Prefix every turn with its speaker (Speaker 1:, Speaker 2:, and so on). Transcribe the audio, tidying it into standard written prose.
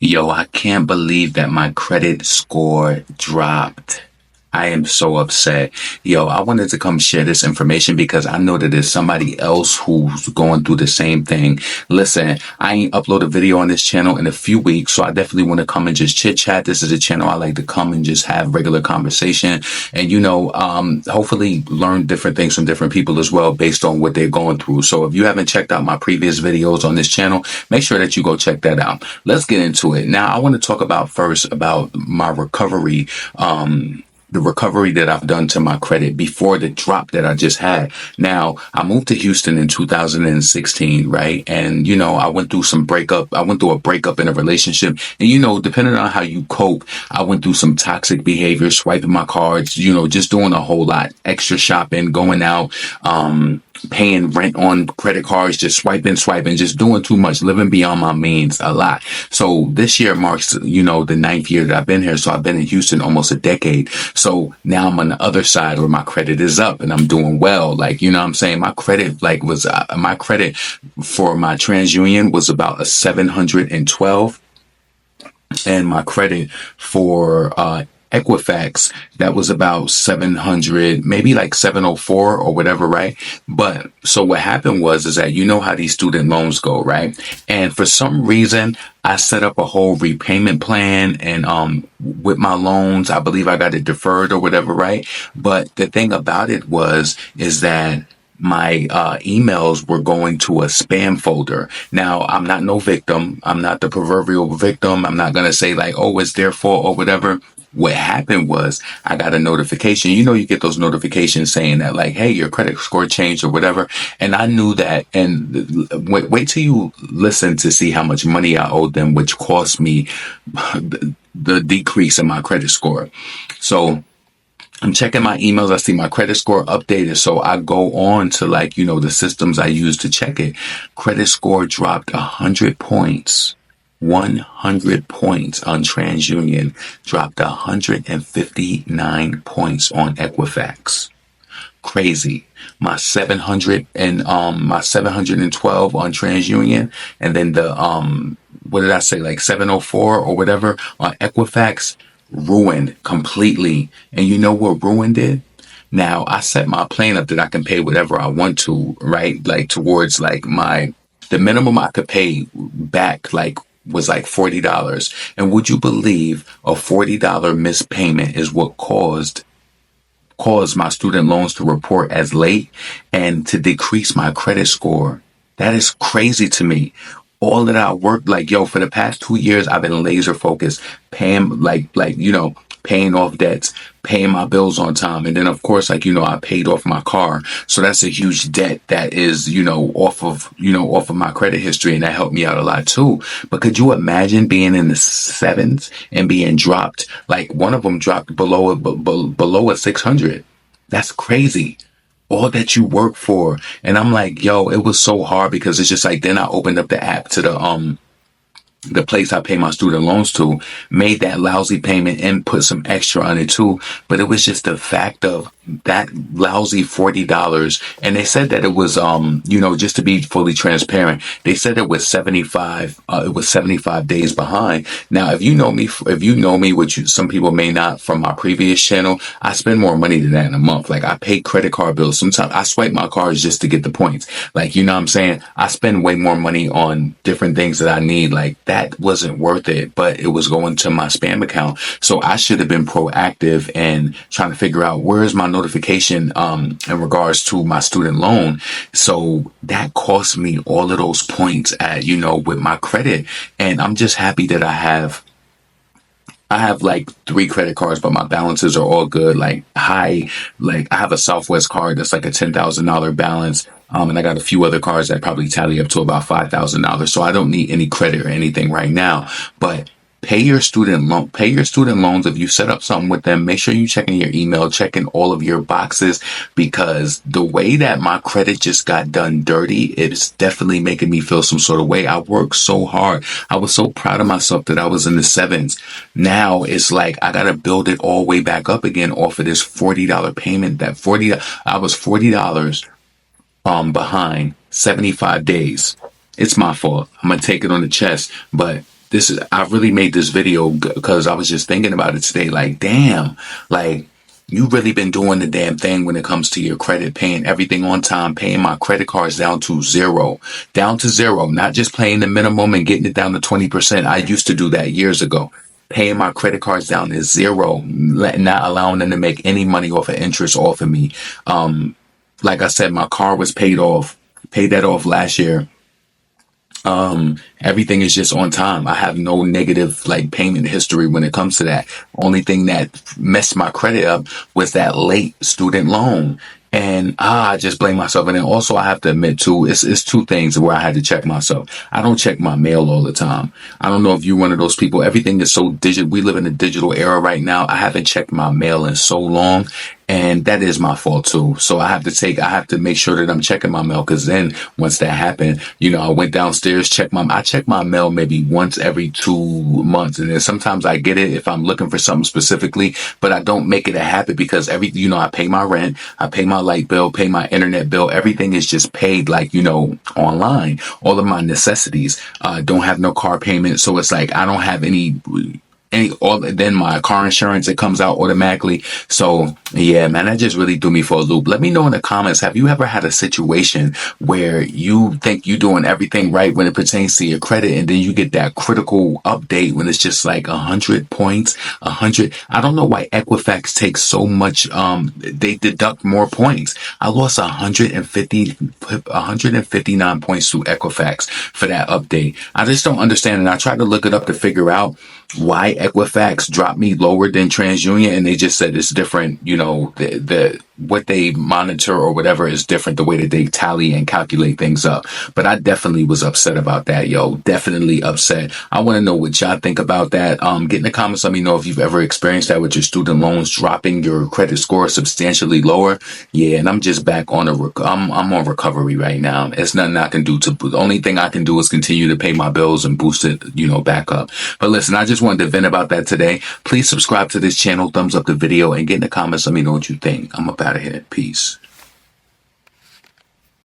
Speaker 1: Yo, I can't believe that my credit score dropped. I am so upset. Yo, I wanted to come share this information because I know that there's somebody else who's going through the same thing. Listen, I ain't upload a video on this channel in a few weeks, so I definitely want to come and just chit chat. This is a channel I like to come and just have regular conversation and, hopefully learn different things from different people as well based on what they're going through. So if you haven't checked out my previous videos on this channel, make sure that you go check that out. Let's get into it. Now, I want to talk about first about my recovery, the recovery that I've done to my credit before the drop that I just had. Now, I moved to Houston in 2016, right? And, I went through I went through a breakup in a relationship. And, depending on how you cope, I went through some toxic behavior, swiping my cards, just doing a whole lot, extra shopping, going out, paying rent on credit cards, just swiping, just doing too much, living beyond my means a lot. So this year marks, the ninth year that I've been here. So I've been in Houston almost a decade. So now I'm on the other side where my credit is up and I'm doing well. Like, what I'm saying? My credit my credit for my TransUnion was about a 712, and my credit for, Equifax, that was about 700, maybe like 704 or whatever, right? But so what happened is that how these student loans go, right? And for some reason, I set up a whole repayment plan, and with my loans, I believe I got it deferred or whatever, right? But the thing about it is that my emails were going to a spam folder. Now, I'm not no victim. I'm not the proverbial victim. I'm not going to say like, oh, it's their fault or whatever. What happened was I got a notification. You get those notifications saying that like, hey, your credit score changed or whatever. And I knew that. And wait till you listen to see how much money I owed them, which cost me the decrease in my credit score. So I'm checking my emails. I see my credit score updated. So I go on to the systems I use to check it. Credit score dropped 100 points. 100 points on TransUnion, dropped 159 points on Equifax. Crazy. My 712 on TransUnion, and then the what did I say, like 704 or whatever on Equifax, ruined completely. And you know what ruined it? Now, I set my plan up that I can pay whatever I want to, right? Like towards like the minimum I could pay back was like $40. And would you believe a $40 missed payment is what caused my student loans to report as late and to decrease my credit score? That is crazy to me. All that I worked for the past 2 years, I've been laser focused, paying paying off debts, paying my bills on time. And then of course, I paid off my car. So that's a huge debt that is, off of my credit history. And that helped me out a lot too. But could you imagine being in the sevens and being dropped? Like one of them dropped below a 600. That's crazy. All that you work for. And I'm like, yo, it was so hard because it's just like, then I opened up the app to the place I pay my student loans to, made that lousy payment and put some extra on it too. But it was just the fact of that lousy $40. And they said that it was, just to be fully transparent, they said it was 75 days behind. Now, if you know me, which some people may not from my previous channel, I spend more money than that in a month. Like I pay credit card bills. Sometimes I swipe my cards just to get the points. Like, what I'm saying? I spend way more money on different things that I need. Like that wasn't worth it, but it was going to my spam account. So I should have been proactive and trying to figure out where's my notification in regards to my student loan. So that cost me all of those points with my credit. And I'm just happy that I have like 3 credit cards, but my balances are all good. Like high, like I have a Southwest card that's like a $10,000 balance. And I got a few other cards that probably tally up to about $5,000. So I don't need any credit or anything right now, but pay your student loans. If you set up something with them, make sure you checking your email, checking all of your boxes, because the way that my credit just got done dirty, it's definitely making me feel some sort of way. I worked so hard. I was so proud of myself that I was in the sevens. Now it's like I got to build it all the way back up again off of this $40 payment. I was $40 behind 75 days. It's my fault. I'm going to take it on the chest, but I really made this video because I was just thinking about it today. Like, damn, like you really been doing the damn thing when it comes to your credit, paying everything on time, paying my credit cards down to zero, not just paying the minimum and getting it down to 20%. I used to do that years ago. Paying my credit cards down to zero, not allowing them to make any money off of interest off of me. Like I said, my car was paid that off last year. Everything is just on time. I have no negative like payment history when it comes to that. Only thing that messed my credit up was that late student loan. And I just blame myself. And then also I have to admit too, it's two things where I had to check myself. I don't check my mail all the time. I don't know if you're one of those people. Everything is so digital. We live in a digital era right now. I haven't checked my mail in so long. And that is my fault too. So I have to make sure that I'm checking my mail. Cause then once that happened, I went downstairs, I check my mail maybe once every 2 months. And then sometimes I get it if I'm looking for something specifically, but I don't make it a habit because I pay my rent, I pay my light bill, pay my internet bill. Everything is just paid like, online. All of my necessities, don't have no car payment. So it's like, I don't have then my car insurance, it comes out automatically. So yeah, man, that just really threw me for a loop. Let me know in the comments, have you ever had a situation where you think you're doing everything right when it pertains to your credit, and then you get that critical update when it's just like 100 points, 100. I don't know why Equifax takes so much. They deduct more points. I lost 159 points to Equifax for that update. I just don't understand. And I tried to look it up to figure out why Equifax dropped me lower than TransUnion, and they just said it's different. The what they monitor or whatever is different, the way that they tally and calculate things up. But I definitely was upset about that, yo. Definitely upset. I want to know what y'all think about that. Get in the comments. Let me know if you've ever experienced that with your student loans, dropping your credit score substantially lower. Yeah, and I'm just back on I'm on recovery right now. It's nothing I can do the only thing I can do is continue to pay my bills and boost it, back up. But listen, I just wanted to vent about that today. Please subscribe to this channel, thumbs up the video, and get in the comments. Let me know what you think. I'm up out of here. Peace.